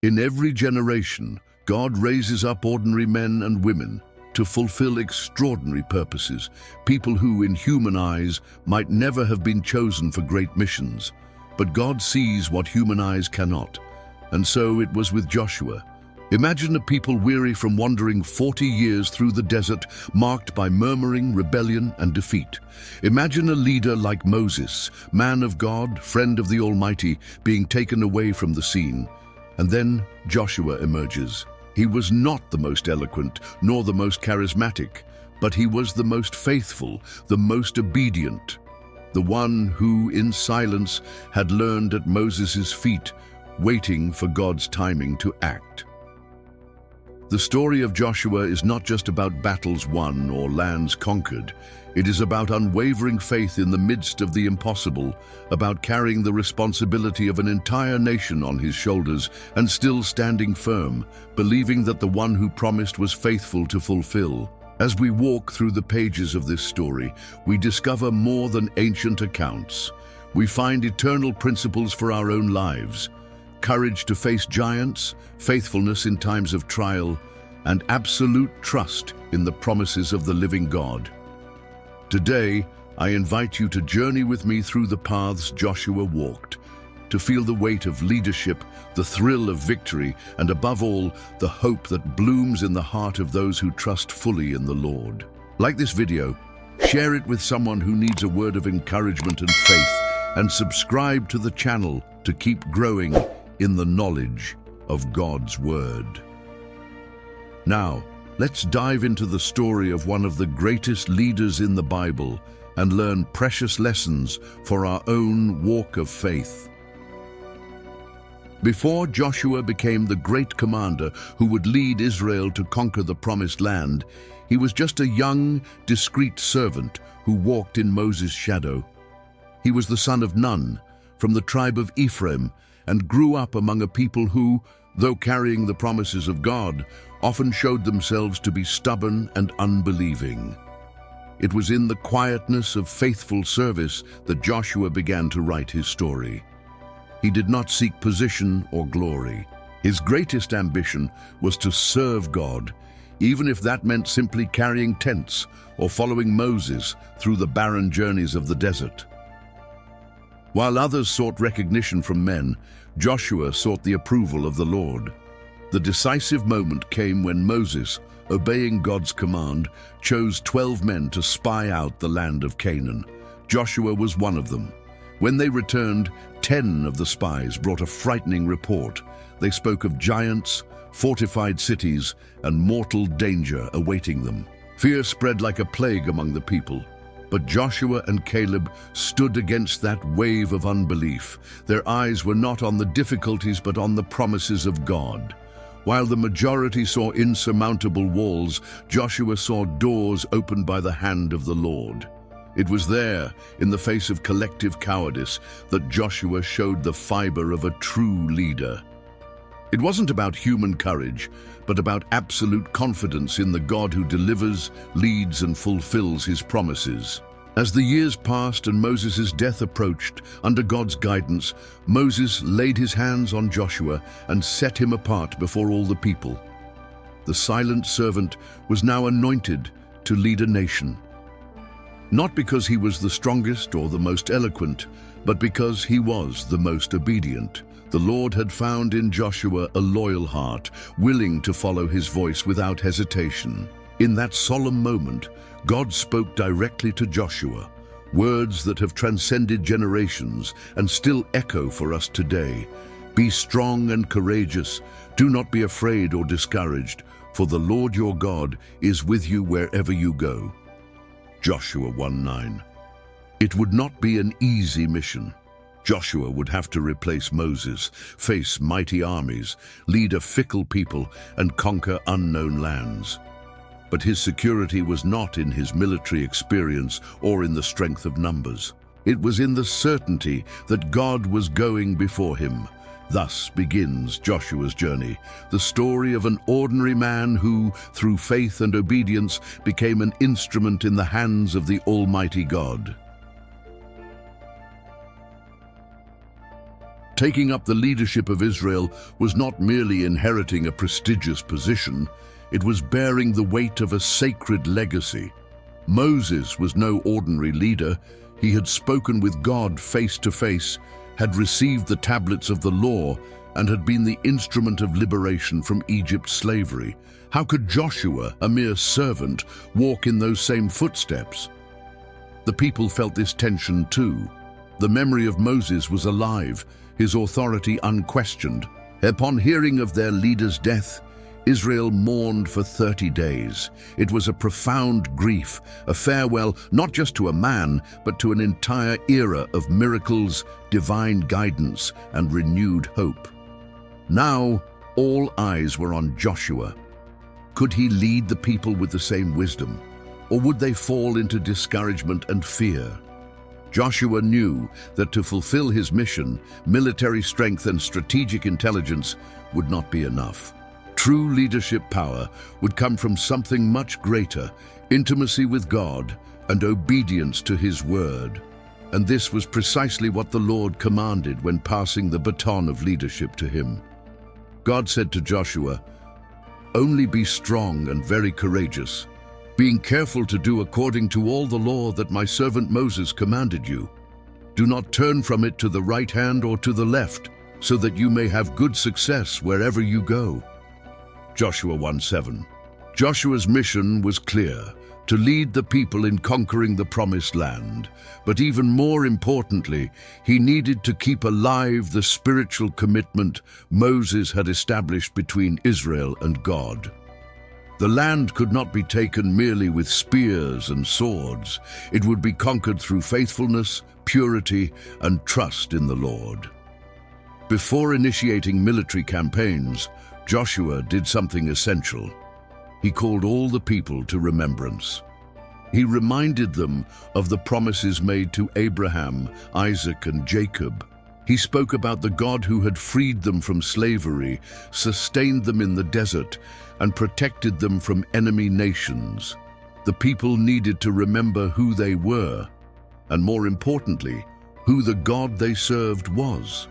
In every generation, God raises up ordinary men and women to fulfill extraordinary purposes, people who, in human eyes, might never have been chosen for great missions. But God sees what human eyes cannot. And so it was with Joshua. Imagine a people weary from wandering 40 years through the desert, marked by murmuring, rebellion, and defeat. Imagine a leader like Moses, man of God, friend of the Almighty, being taken away from the scene. And then Joshua emerges. He was not the most eloquent, nor the most charismatic, but he was the most faithful, the most obedient, the one who, in silence, had learned at Moses' feet, waiting for God's timing to act. The story of Joshua is not just about battles won or lands conquered. It is about unwavering faith in the midst of the impossible, about carrying the responsibility of an entire nation on his shoulders and still standing firm, believing that the one who promised was faithful to fulfill. As we walk through the pages of this story, we discover more than ancient accounts. We find eternal principles for our own lives: courage to face giants, faithfulness in times of trial, and absolute trust in the promises of the living God. Today, I invite you to journey with me through the paths Joshua walked, to feel the weight of leadership, the thrill of victory, and above all, the hope that blooms in the heart of those who trust fully in the Lord. Like this video, share it with someone who needs a word of encouragement and faith, and subscribe to the channel to keep growing in the knowledge of God's Word. Now, let's dive into the story of one of the greatest leaders in the Bible and learn precious lessons for our own walk of faith. Before Joshua became the great commander who would lead Israel to conquer the Promised Land, he was just a young, discreet servant who walked in Moses' shadow. He was the son of Nun, from the tribe of Ephraim, and grew up among a people who, though carrying the promises of God, often showed themselves to be stubborn and unbelieving. It was in the quietness of faithful service that Joshua began to write his story. He did not seek position or glory. His greatest ambition was to serve God, even if that meant simply carrying tents or following Moses through the barren journeys of the desert. While others sought recognition from men, Joshua sought the approval of the Lord. The decisive moment came when Moses, obeying God's command, chose 12 men to spy out the land of Canaan. Joshua was one of them. When they returned, 10 of the spies brought a frightening report. They spoke of giants, fortified cities, and mortal danger awaiting them. Fear spread like a plague among the people. But Joshua and Caleb stood against that wave of unbelief. Their eyes were not on the difficulties but on the promises of God. While the majority saw insurmountable walls, Joshua saw doors opened by the hand of the Lord. It was there, in the face of collective cowardice, that Joshua showed the fiber of a true leader. It wasn't about human courage, but about absolute confidence in the God who delivers, leads, and fulfills his promises. As the years passed and Moses' death approached, under God's guidance, Moses laid his hands on Joshua and set him apart before all the people. The silent servant was now anointed to lead a nation. Not because he was the strongest or the most eloquent, but because he was the most obedient. The Lord had found in Joshua a loyal heart, willing to follow his voice without hesitation. In that solemn moment, God spoke directly to Joshua, words that have transcended generations and still echo for us today. Be strong and courageous. Do not be afraid or discouraged, for the Lord your God is with you wherever you go. Joshua 1:9. It would not be an easy mission. Joshua would have to replace Moses, face mighty armies, lead a fickle people, and conquer unknown lands. But his security was not in his military experience or in the strength of numbers. It was in the certainty that God was going before him. Thus begins Joshua's journey, the story of an ordinary man who, through faith and obedience, became an instrument in the hands of the Almighty God. Taking up the leadership of Israel was not merely inheriting a prestigious position, it was bearing the weight of a sacred legacy. Moses was no ordinary leader. He had spoken with God face to face, had received the tablets of the law, and had been the instrument of liberation from Egypt's slavery. How could Joshua, a mere servant, walk in those same footsteps? The people felt this tension too. The memory of Moses was alive, his authority unquestioned. Upon hearing of their leader's death, Israel mourned for 30 days. It was a profound grief, a farewell not just to a man, but to an entire era of miracles, divine guidance, and renewed hope. Now, all eyes were on Joshua. Could he lead the people with the same wisdom, or would they fall into discouragement and fear? Joshua knew that to fulfill his mission, military strength and strategic intelligence would not be enough. True leadership power would come from something much greater, intimacy with God and obedience to His word. And this was precisely what the Lord commanded when passing the baton of leadership to him. God said to Joshua, "Only be strong and very courageous, being careful to do according to all the law that my servant Moses commanded you. Do not turn from it to the right hand or to the left, so that you may have good success wherever you go." Joshua 1:7. Joshua's mission was clear, to lead the people in conquering the promised land. But even more importantly, he needed to keep alive the spiritual commitment Moses had established between Israel and God. The land could not be taken merely with spears and swords. It would be conquered through faithfulness, purity, and trust in the Lord. Before initiating military campaigns, Joshua did something essential. He called all the people to remembrance. He reminded them of the promises made to Abraham, Isaac, and Jacob. He spoke about the God who had freed them from slavery, sustained them in the desert, and protected them from enemy nations. The people needed to remember who they were, and more importantly, who the God they served was.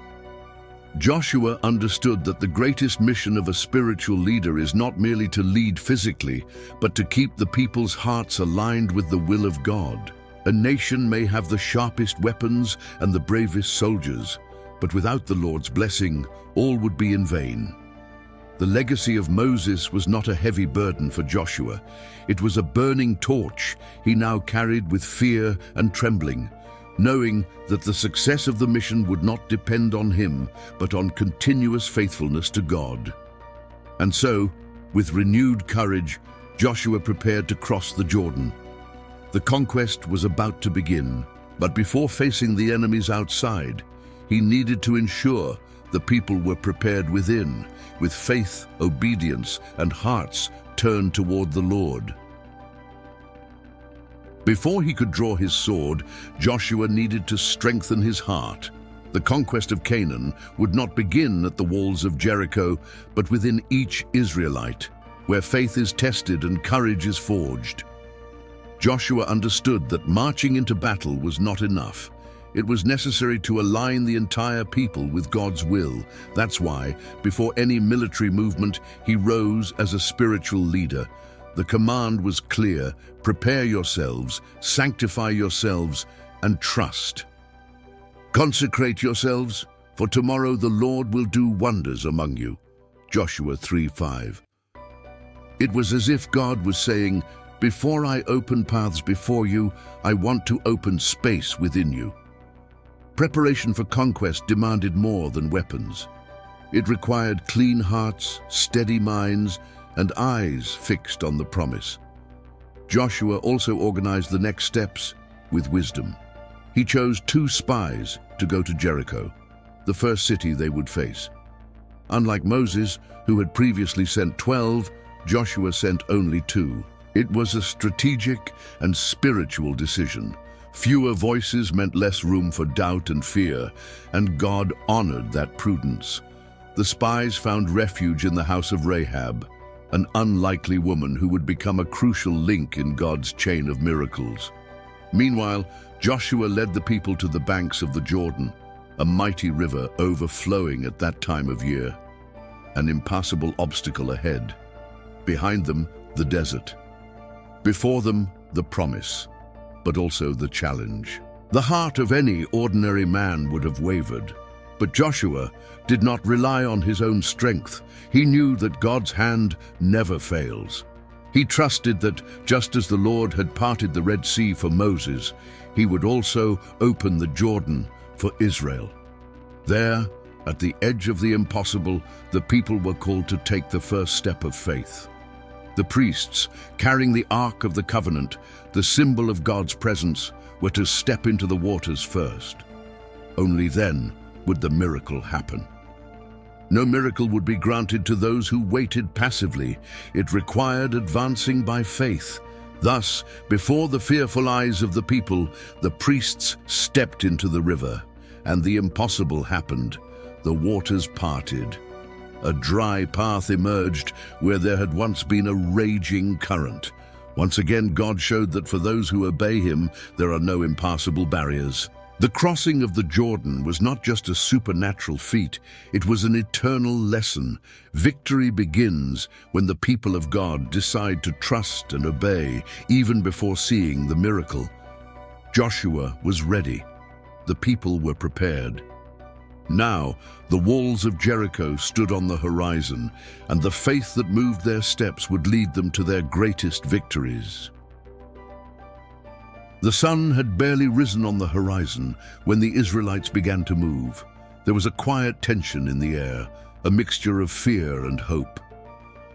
Joshua understood that the greatest mission of a spiritual leader is not merely to lead physically, but to keep the people's hearts aligned with the will of God. A nation may have the sharpest weapons and the bravest soldiers, but without the Lord's blessing, all would be in vain. The legacy of Moses was not a heavy burden for Joshua. It was a burning torch he now carried with fear and trembling, knowing that the success of the mission would not depend on him, but on continuous faithfulness to God. And so, with renewed courage, Joshua prepared to cross the Jordan. The conquest was about to begin, but before facing the enemies outside, he needed to ensure the people were prepared within, with faith, obedience, and hearts turned toward the Lord. Before he could draw his sword, Joshua needed to strengthen his heart. The conquest of Canaan would not begin at the walls of Jericho, but within each Israelite, where faith is tested and courage is forged. Joshua understood that marching into battle was not enough. It was necessary to align the entire people with God's will. That's why, before any military movement, he rose as a spiritual leader. The command was clear: prepare yourselves, sanctify yourselves, and trust. Consecrate yourselves, for tomorrow the Lord will do wonders among you. Joshua 3:5. It was as if God was saying, before I open paths before you, I want to open space within you. Preparation for conquest demanded more than weapons. It required clean hearts, steady minds, and eyes fixed on the promise. Joshua also organized the next steps with wisdom. He chose 2 spies to go to Jericho, the first city they would face. Unlike Moses, who had previously sent 12, Joshua sent only 2. It was a strategic and spiritual decision. Fewer voices meant less room for doubt and fear, and God honored that prudence. The spies found refuge in the house of Rahab, an unlikely woman who would become a crucial link in God's chain of miracles. Meanwhile, Joshua led the people to the banks of the Jordan. a mighty river overflowing at that time of year, an impassable obstacle ahead. Behind them, the desert. Before them, the promise, but also the challenge. The heart of any ordinary man would have wavered, but Joshua did not rely on his own strength. He knew that God's hand never fails. He trusted that just as the Lord had parted the Red Sea for Moses, he would also open the Jordan for Israel. There, at the edge of the impossible, the people were called to take the first step of faith. The priests, carrying the Ark of the Covenant, the symbol of God's presence, were to step into the waters first. Only then would the miracle happen. No miracle would be granted to those who waited passively. It required advancing by faith. Thus, before the fearful eyes of the people, the priests stepped into the river, and the impossible happened. The waters parted. A dry path emerged where there had once been a raging current. Once again, God showed that for those who obey him, there are no impassable barriers. The crossing of the Jordan was not just a supernatural feat, it was an eternal lesson. Victory begins when the people of God decide to trust and obey, even before seeing the miracle. Joshua was ready. The people were prepared. Now, the walls of Jericho stood on the horizon, and the faith that moved their steps would lead them to their greatest victories. The sun had barely risen on the horizon when the Israelites began to move. There was a quiet tension in the air, a mixture of fear and hope.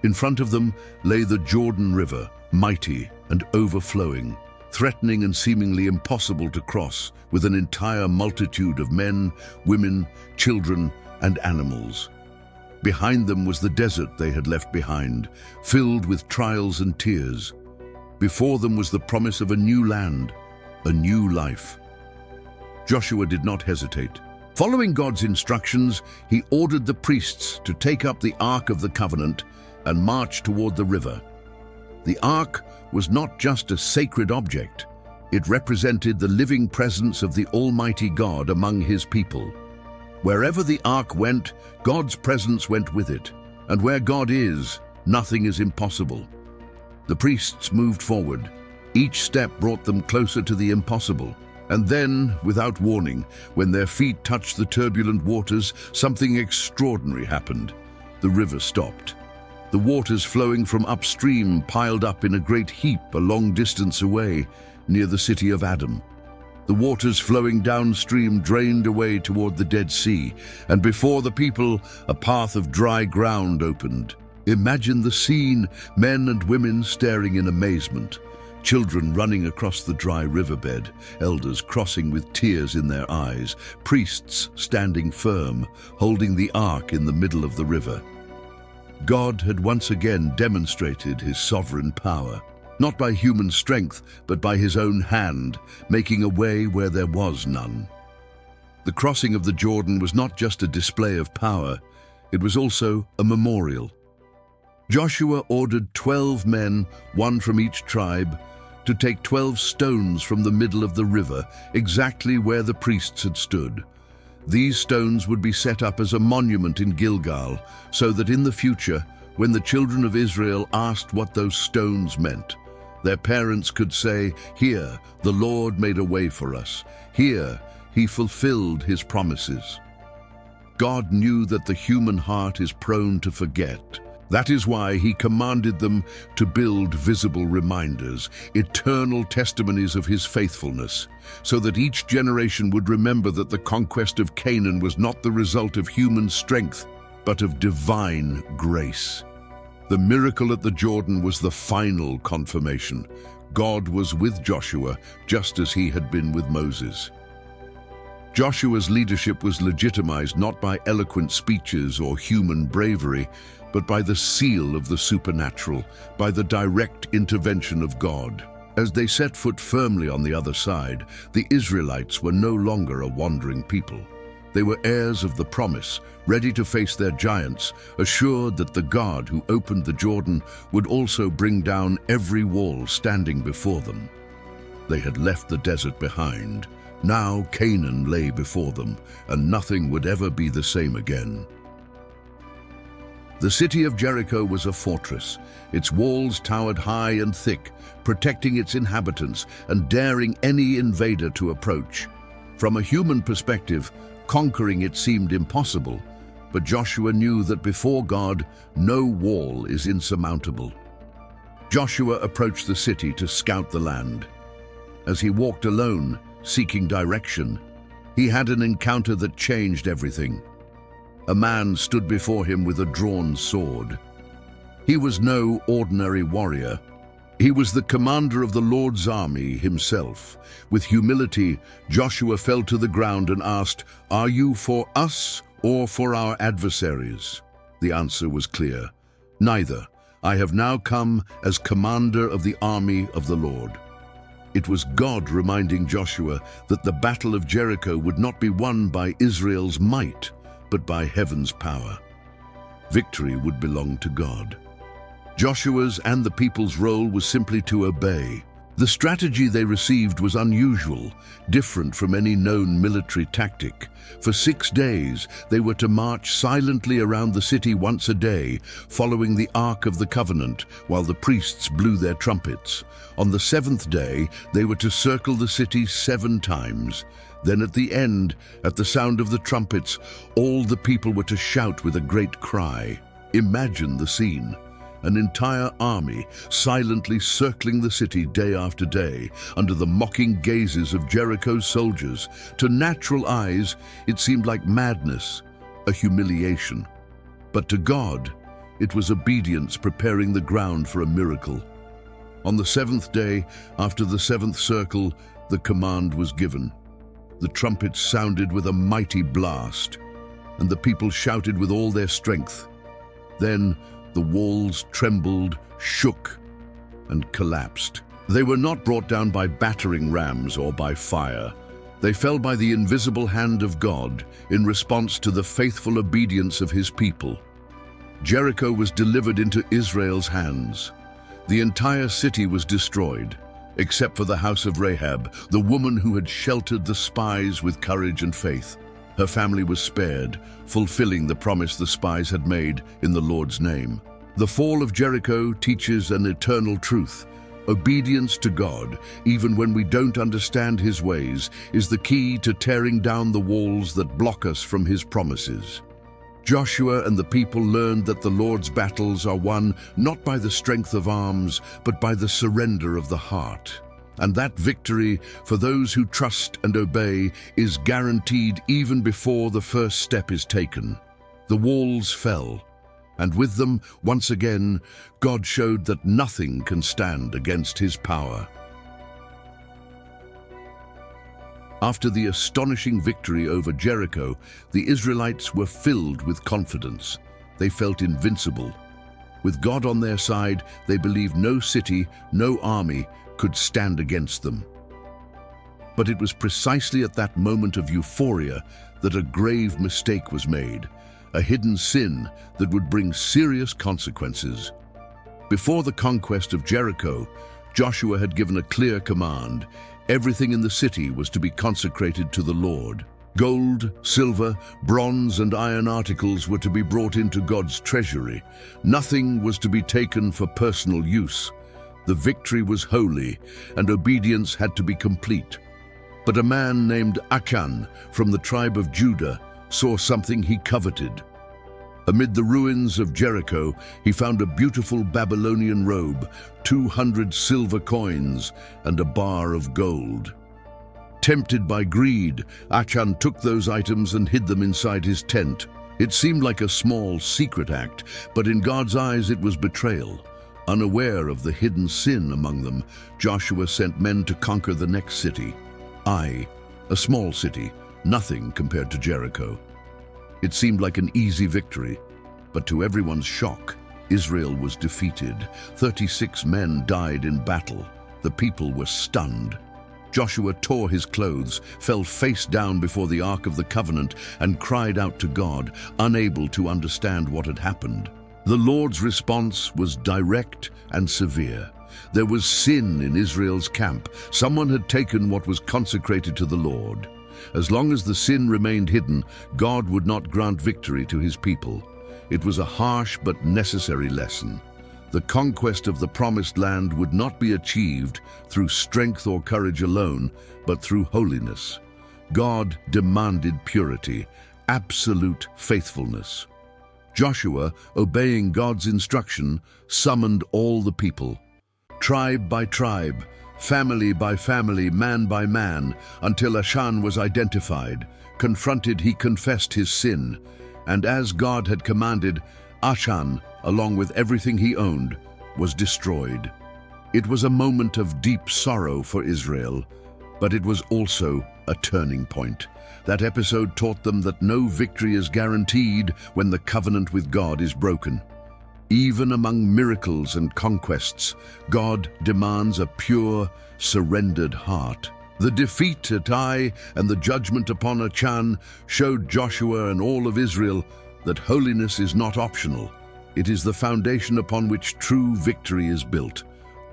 In front of them lay the Jordan River, mighty and overflowing, threatening and seemingly impossible to cross, with an entire multitude of men, women, children, and animals. Behind them was the desert they had left behind, filled with trials and tears. Before them was the promise of a new land, a new life. Joshua did not hesitate. Following God's instructions, he ordered the priests to take up the Ark of the Covenant and march toward the river. The Ark was not just a sacred object. It represented the living presence of the Almighty God among his people. Wherever the Ark went, God's presence went with it. And where God is, nothing is impossible. The priests moved forward. Each step brought them closer to the impossible. And then, without warning, when their feet touched the turbulent waters, something extraordinary happened. The river stopped. The waters flowing from upstream piled up in a great heap a long distance away, near the city of Adam. The waters flowing downstream drained away toward the Dead Sea, and before the people, a path of dry ground opened. Imagine the scene, men and women staring in amazement, children running across the dry riverbed, elders crossing with tears in their eyes, priests standing firm, holding the ark in the middle of the river. God had once again demonstrated his sovereign power, not by human strength, but by his own hand, making a way where there was none. The crossing of the Jordan was not just a display of power, it was also a memorial. Joshua ordered 12 men, one from each tribe, to take 12 stones from the middle of the river, exactly where the priests had stood. These stones would be set up as a monument in Gilgal, so that in the future, when the children of Israel asked what those stones meant, their parents could say, "Here, the Lord made a way for us. Here, he fulfilled his promises." God knew that the human heart is prone to forget. That is why he commanded them to build visible reminders, eternal testimonies of his faithfulness, so that each generation would remember that the conquest of Canaan was not the result of human strength, but of divine grace. The miracle at the Jordan was the final confirmation. God was with Joshua, just as he had been with Moses. Joshua's leadership was legitimized not by eloquent speeches or human bravery, but by the seal of the supernatural, by the direct intervention of God. As they set foot firmly on the other side, the Israelites were no longer a wandering people. They were heirs of the promise, ready to face their giants, assured that the God who opened the Jordan would also bring down every wall standing before them. They had left the desert behind. Now Canaan lay before them, and nothing would ever be the same again. The city of Jericho was a fortress. Its walls towered high and thick, protecting its inhabitants and daring any invader to approach. From a human perspective, conquering it seemed impossible, but Joshua knew that before God, no wall is insurmountable. Joshua approached the city to scout the land. As he walked alone, seeking direction, he had an encounter that changed everything. A man stood before him with a drawn sword. He was no ordinary warrior. He was the commander of the Lord's army himself. With humility, Joshua fell to the ground and asked, "Are you for us or for our adversaries?" The answer was clear. "Neither. I have now come as commander of the army of the Lord." It was God reminding Joshua that the battle of Jericho would not be won by Israel's might, but by heaven's power. Victory would belong to God. Joshua's and the people's role was simply to obey. The strategy they received was unusual, different from any known military tactic. For 6 days, they were to march silently around the city once a day, following the Ark of the Covenant, while the priests blew their trumpets. On the 7th day, they were to circle the city 7 times. Then at the end, at the sound of the trumpets, all the people were to shout with a great cry. Imagine the scene. An entire army silently circling the city day after day under the mocking gazes of Jericho's soldiers. To natural eyes, it seemed like madness, a humiliation. But to God, it was obedience preparing the ground for a miracle. On the 7th day, after the 7th circle, the command was given. The trumpets sounded with a mighty blast, and the people shouted with all their strength. Then the walls trembled, shook, and collapsed. They were not brought down by battering rams or by fire. They fell by the invisible hand of God in response to the faithful obedience of his people. Jericho was delivered into Israel's hands. The entire city was destroyed, except for the house of Rahab, the woman who had sheltered the spies with courage and faith. Her family was spared, fulfilling the promise the spies had made in the Lord's name. The fall of Jericho teaches an eternal truth. Obedience to God, even when we don't understand his ways, is the key to tearing down the walls that block us from his promises. Joshua and the people learned that the Lord's battles are won not by the strength of arms, but by the surrender of the heart. And that victory, for those who trust and obey, is guaranteed even before the first step is taken. The walls fell, and with them, once again, God showed that nothing can stand against his power. After the astonishing victory over Jericho, the Israelites were filled with confidence. They felt invincible. With God on their side, they believed no city, no army could stand against them. But it was precisely at that moment of euphoria that a grave mistake was made, a hidden sin that would bring serious consequences. Before the conquest of Jericho, Joshua had given a clear command. Everything in the city was to be consecrated to the Lord. Gold, silver, bronze, and iron articles were to be brought into God's treasury. Nothing was to be taken for personal use. The victory was holy, and obedience had to be complete. But a man named Achan from the tribe of Judah saw something he coveted. Amid the ruins of Jericho, he found a beautiful Babylonian robe, 200 silver coins, and a bar of gold. Tempted by greed, Achan took those items and hid them inside his tent. It seemed like a small, secret act, but in God's eyes it was betrayal. Unaware of the hidden sin among them, Joshua sent men to conquer the next city, Ai, a small city, nothing compared to Jericho. It seemed like an easy victory, but to everyone's shock, Israel was defeated. 36 men died in battle. The people were stunned. Joshua tore his clothes, fell face down before the Ark of the Covenant, and cried out to God, unable to understand what had happened. The Lord's response was direct and severe. There was sin in Israel's camp. Someone had taken what was consecrated to the Lord. As long as the sin remained hidden, God would not grant victory to his people. It was a harsh but necessary lesson. The conquest of the promised land would not be achieved through strength or courage alone, but through holiness. God demanded purity, absolute faithfulness. Joshua, obeying God's instruction, summoned all the people. Tribe by tribe, family by family, man by man, until Achan was identified. Confronted, he confessed his sin, and as God had commanded, Achan, along with everything he owned, was destroyed. It was a moment of deep sorrow for Israel, but it was also a turning point. That episode taught them that no victory is guaranteed when the covenant with God is broken. Even among miracles and conquests, God demands a pure, surrendered heart. The defeat at Ai and the judgment upon Achan showed Joshua and all of Israel that holiness is not optional. It is the foundation upon which true victory is built.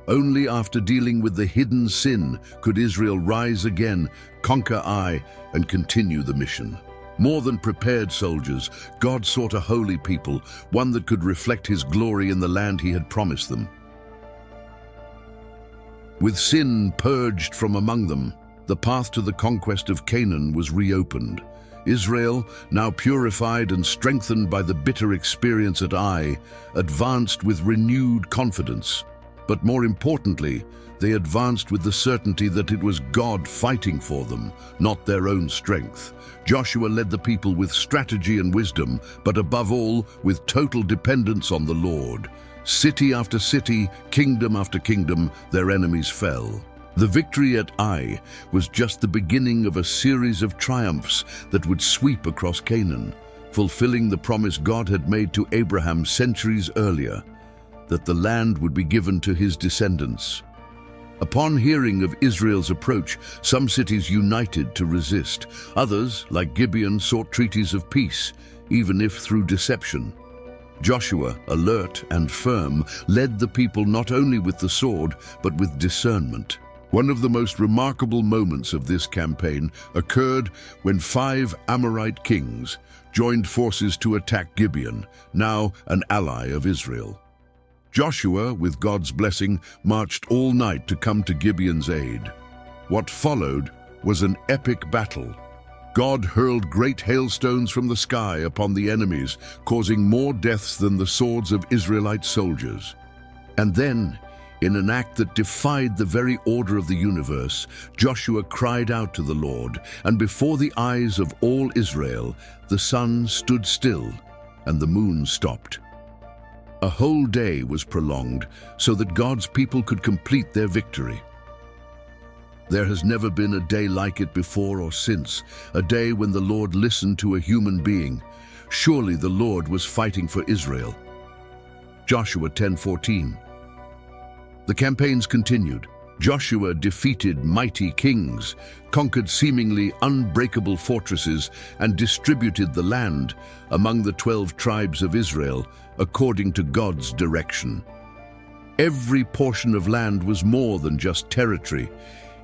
Only after dealing with the hidden sin could Israel rise again, conquer Ai, and continue the mission. More than prepared soldiers, God sought a holy people, one that could reflect his glory in the land he had promised them. With sin purged from among them, the path to the conquest of Canaan was reopened. Israel, now purified and strengthened by the bitter experience at Ai, advanced with renewed confidence. But more importantly, they advanced with the certainty that it was God fighting for them, not their own strength. Joshua led the people with strategy and wisdom, but above all, with total dependence on the Lord. City after city, kingdom after kingdom, their enemies fell. The victory at Ai was just the beginning of a series of triumphs that would sweep across Canaan, fulfilling the promise God had made to Abraham centuries earlier, that the land would be given to his descendants. Upon hearing of Israel's approach, some cities united to resist. Others, like Gibeon, sought treaties of peace, even if through deception. Joshua, alert and firm, led the people not only with the sword, but with discernment. One of the most remarkable moments of this campaign occurred when 5 Amorite kings joined forces to attack Gibeon, now an ally of Israel. Joshua, with God's blessing, marched all night to come to Gibeon's aid. What followed was an epic battle. God hurled great hailstones from the sky upon the enemies, causing more deaths than the swords of Israelite soldiers. And then, in an act that defied the very order of the universe, Joshua cried out to the Lord, and before the eyes of all Israel, the sun stood still and the moon stopped. A whole day was prolonged so that God's people could complete their victory. There has never been a day like it before or since, a day when the Lord listened to a human being. Surely the Lord was fighting for Israel. Joshua 10:14. The campaigns continued. Joshua defeated mighty kings, conquered seemingly unbreakable fortresses, and distributed the land among the 12 tribes of Israel according to God's direction. Every portion of land was more than just territory.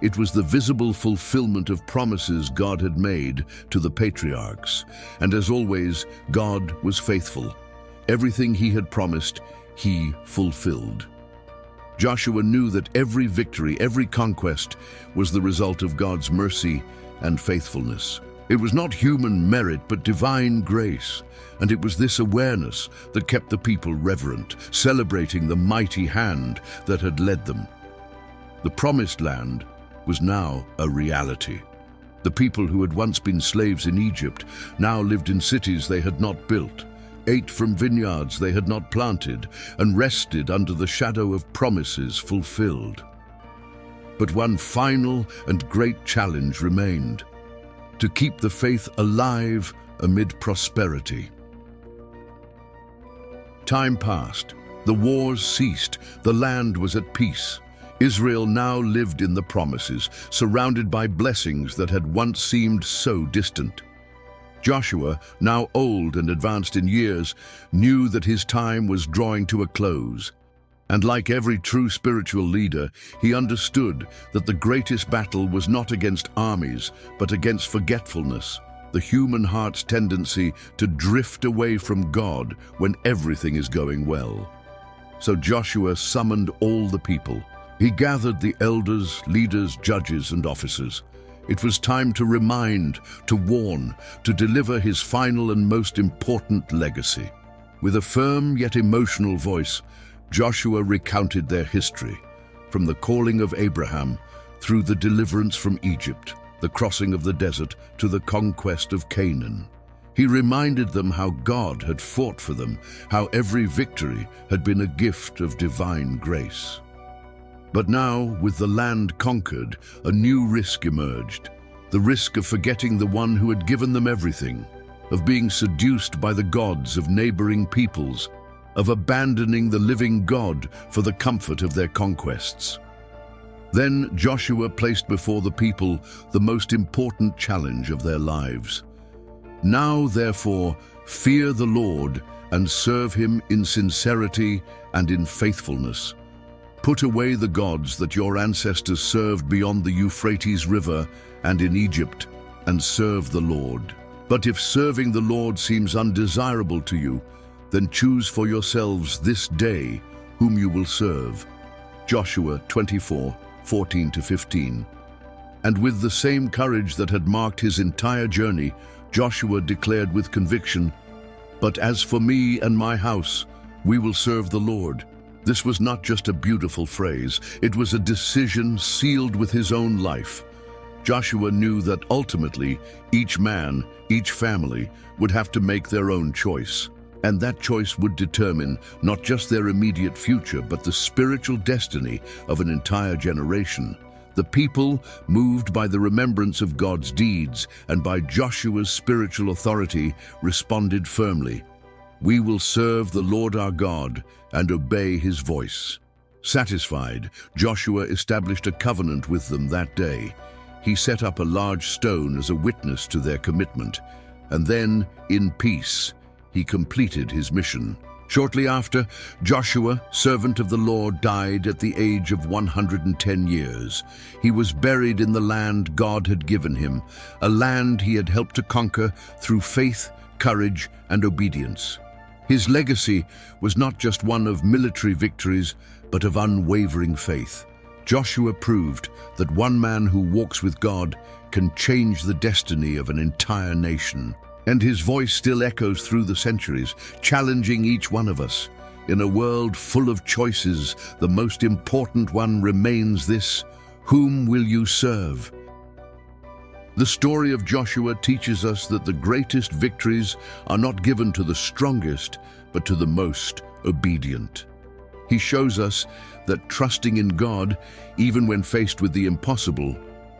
It was the visible fulfillment of promises God had made to the patriarchs. And as always, God was faithful. Everything he had promised, he fulfilled. Joshua knew that every victory, every conquest, was the result of God's mercy and faithfulness. It was not human merit, but divine grace. And it was this awareness that kept the people reverent, celebrating the mighty hand that had led them. The promised land was now a reality. The people who had once been slaves in Egypt now lived in cities they had not built, ate from vineyards they had not planted, and rested under the shadow of promises fulfilled. But one final and great challenge remained: to keep the faith alive amid prosperity. Time passed. The wars ceased. The land was at peace. Israel now lived in the promises, surrounded by blessings that had once seemed so distant. Joshua, now old and advanced in years, knew that his time was drawing to a close. And like every true spiritual leader, he understood that the greatest battle was not against armies, but against forgetfulness, the human heart's tendency to drift away from God when everything is going well. So Joshua summoned all the people. He gathered the elders, leaders, judges, and officers. It was time to remind, to warn, to deliver his final and most important legacy. With a firm yet emotional voice, Joshua recounted their history, from the calling of Abraham, through the deliverance from Egypt, the crossing of the desert, to the conquest of Canaan. He reminded them how God had fought for them, how every victory had been a gift of divine grace. But now, with the land conquered, a new risk emerged. The risk of forgetting the one who had given them everything, of being seduced by the gods of neighboring peoples, of abandoning the living God for the comfort of their conquests. Then Joshua placed before the people the most important challenge of their lives. Now, therefore, fear the Lord and serve him in sincerity and in faithfulness. Put away the gods that your ancestors served beyond the Euphrates River and in Egypt, and serve the Lord. But if serving the Lord seems undesirable to you, then choose for yourselves this day whom you will serve. Joshua 24:14-15. And with the same courage that had marked his entire journey, Joshua declared with conviction, "But as for me and my house, we will serve the Lord." This was not just a beautiful phrase, it was a decision sealed with his own life. Joshua knew that ultimately, each man, each family, would have to make their own choice. And that choice would determine not just their immediate future, but the spiritual destiny of an entire generation. The people, moved by the remembrance of God's deeds and by Joshua's spiritual authority, responded firmly, "We will serve the Lord our God and obey his voice." Satisfied, Joshua established a covenant with them that day. He set up a large stone as a witness to their commitment, and then, in peace, he completed his mission. Shortly after, Joshua, servant of the Lord, died at the age of 110 years. He was buried in the land God had given him, a land he had helped to conquer through faith, courage, and obedience. His legacy was not just one of military victories, but of unwavering faith. Joshua proved that one man who walks with God can change the destiny of an entire nation. And his voice still echoes through the centuries, challenging each one of us. In a world full of choices, the most important one remains this: whom will you serve? The story of Joshua teaches us that the greatest victories are not given to the strongest, but to the most obedient. He shows us that trusting in God, even when faced with the impossible,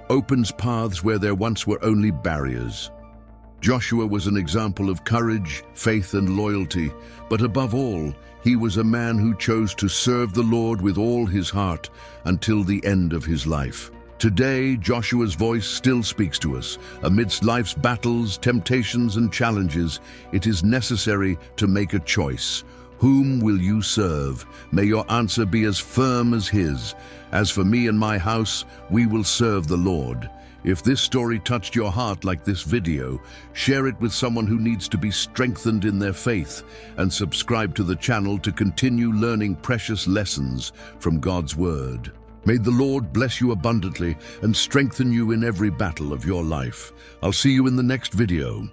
opens paths where there once were only barriers. Joshua was an example of courage, faith, and loyalty, but above all, he was a man who chose to serve the Lord with all his heart until the end of his life. Today, Joshua's voice still speaks to us. Amidst life's battles, temptations, and challenges, it is necessary to make a choice. Whom will you serve? May your answer be as firm as his. As for me and my house, we will serve the Lord. If this story touched your heart like this video, share it with someone who needs to be strengthened in their faith, and subscribe to the channel to continue learning precious lessons from God's Word. May the Lord bless you abundantly and strengthen you in every battle of your life. I'll see you in the next video.